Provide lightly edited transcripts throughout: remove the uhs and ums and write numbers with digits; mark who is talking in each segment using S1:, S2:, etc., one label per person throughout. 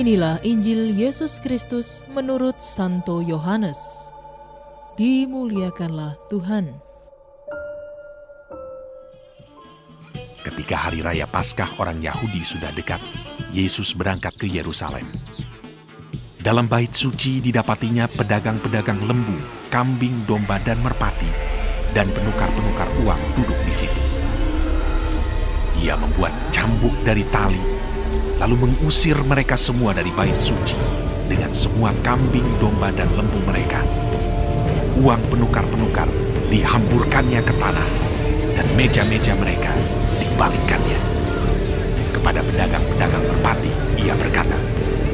S1: Inilah Injil Yesus Kristus menurut Santo Yohanes. Dimuliakanlah Tuhan.
S2: Ketika hari raya Paskah orang Yahudi sudah dekat, Yesus berangkat ke Yerusalem. Dalam bait suci didapatinya pedagang-pedagang lembu, kambing, domba, dan merpati, dan penukar-penukar uang duduk di situ. Ia membuat cambuk dari tali, lalu mengusir mereka semua dari bait suci dengan semua kambing, domba, dan lembu mereka. Uang penukar-penukar dihamburkannya ke tanah, dan meja-meja mereka dibalikkannya. Kepada pedagang-pedagang merpati, ia berkata,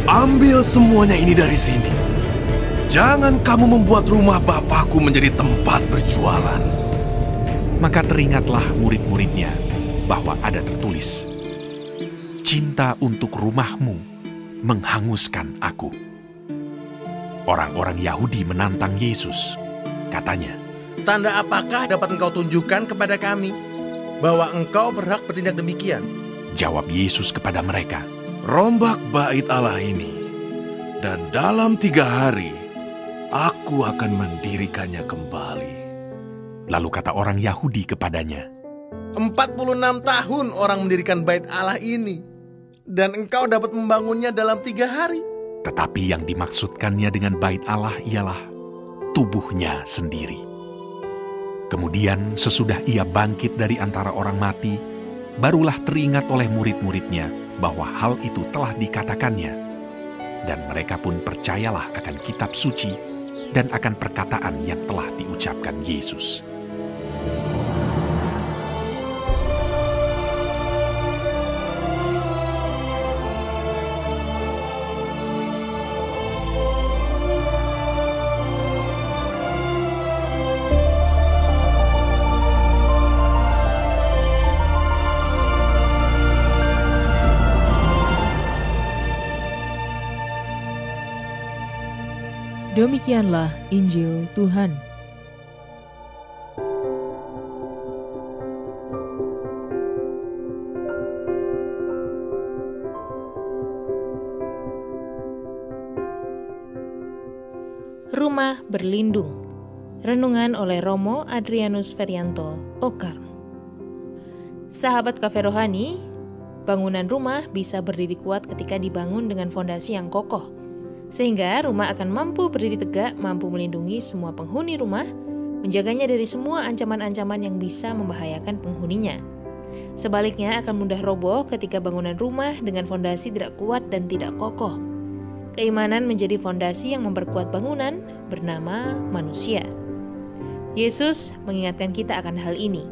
S3: "Ambil semuanya ini dari sini. Jangan kamu membuat rumah Bapakku menjadi tempat berjualan."
S2: Maka teringatlah murid-muridnya bahwa ada tertulis, "Cinta untuk rumahmu menghanguskan aku." Orang-orang Yahudi menantang Yesus. Katanya,
S4: "Tanda apakah dapat engkau tunjukkan kepada kami bahwa engkau berhak bertindak demikian?"
S2: Jawab Yesus kepada mereka,
S3: "Rombak bait Allah ini, dan dalam 3 hari aku akan mendirikannya kembali."
S2: Lalu kata orang Yahudi kepadanya,
S4: 46 tahun orang mendirikan bait Allah ini, dan engkau dapat membangunnya dalam 3 hari.
S2: tetapi yang dimaksudkannya dengan bait Allah ialah tubuhnya sendiri. Kemudian sesudah ia bangkit dari antara orang mati, barulah teringat oleh murid-muridnya bahwa hal itu telah dikatakannya. Dan mereka pun percayalah akan kitab suci dan akan perkataan yang telah diucapkan Yesus.
S1: Demikianlah Injil Tuhan. Rumah Berlindung. Renungan oleh Romo Adrianus Ferianto, Okar. Sahabat Cafe Rohani, bangunan rumah bisa berdiri kuat ketika dibangun dengan fondasi yang kokoh. Sehingga rumah akan mampu berdiri tegak, mampu melindungi semua penghuni rumah, menjaganya dari semua ancaman-ancaman yang bisa membahayakan penghuninya. Sebaliknya akan mudah roboh ketika bangunan rumah dengan fondasi tidak kuat dan tidak kokoh. Keimanan menjadi fondasi yang memperkuat bangunan bernama manusia. Yesus mengingatkan kita akan hal ini.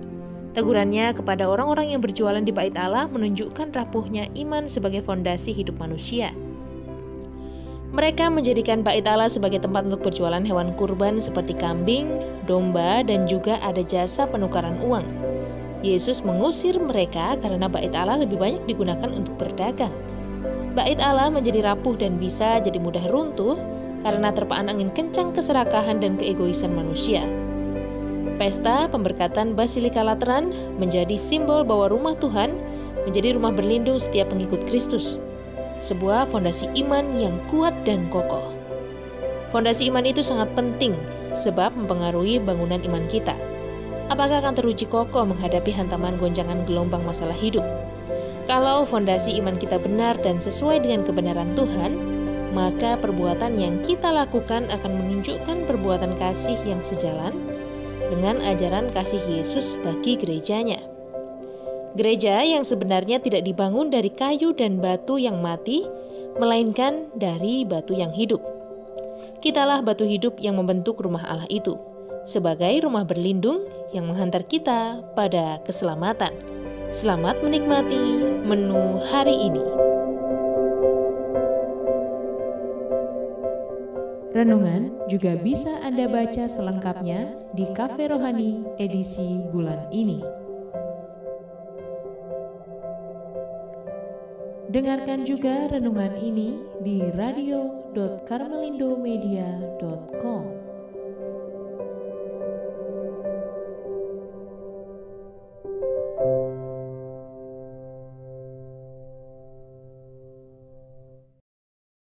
S1: Tegurannya kepada orang-orang yang berjualan di bait Allah menunjukkan rapuhnya iman sebagai fondasi hidup manusia. Mereka menjadikan bait Allah sebagai tempat untuk berjualan hewan kurban seperti kambing, domba, dan juga ada jasa penukaran uang. Yesus mengusir mereka karena bait Allah lebih banyak digunakan untuk berdagang. Bait Allah menjadi rapuh dan bisa jadi mudah runtuh karena terpaan angin kencang keserakahan dan keegoisan manusia. Pesta pemberkatan Basilika Lateran menjadi simbol bahwa rumah Tuhan menjadi rumah berlindung setiap pengikut Kristus. Sebuah fondasi iman yang kuat dan kokoh. Fondasi iman itu sangat penting sebab mempengaruhi bangunan iman kita. Apakah akan teruji kokoh menghadapi hantaman goncangan gelombang masalah hidup? Kalau fondasi iman kita benar dan sesuai dengan kebenaran Tuhan, maka perbuatan yang kita lakukan akan menunjukkan perbuatan kasih yang sejalan dengan ajaran kasih Yesus bagi gerejanya. Gereja yang sebenarnya tidak dibangun dari kayu dan batu yang mati, melainkan dari batu yang hidup. Kitalah batu hidup yang membentuk rumah Allah itu, sebagai rumah berlindung yang menghantar kita pada keselamatan. Selamat menikmati menu hari ini. Renungan juga bisa Anda baca selengkapnya di Cafe Rohani edisi bulan ini. Dengarkan juga renungan ini di radio.karmelindomedia.com.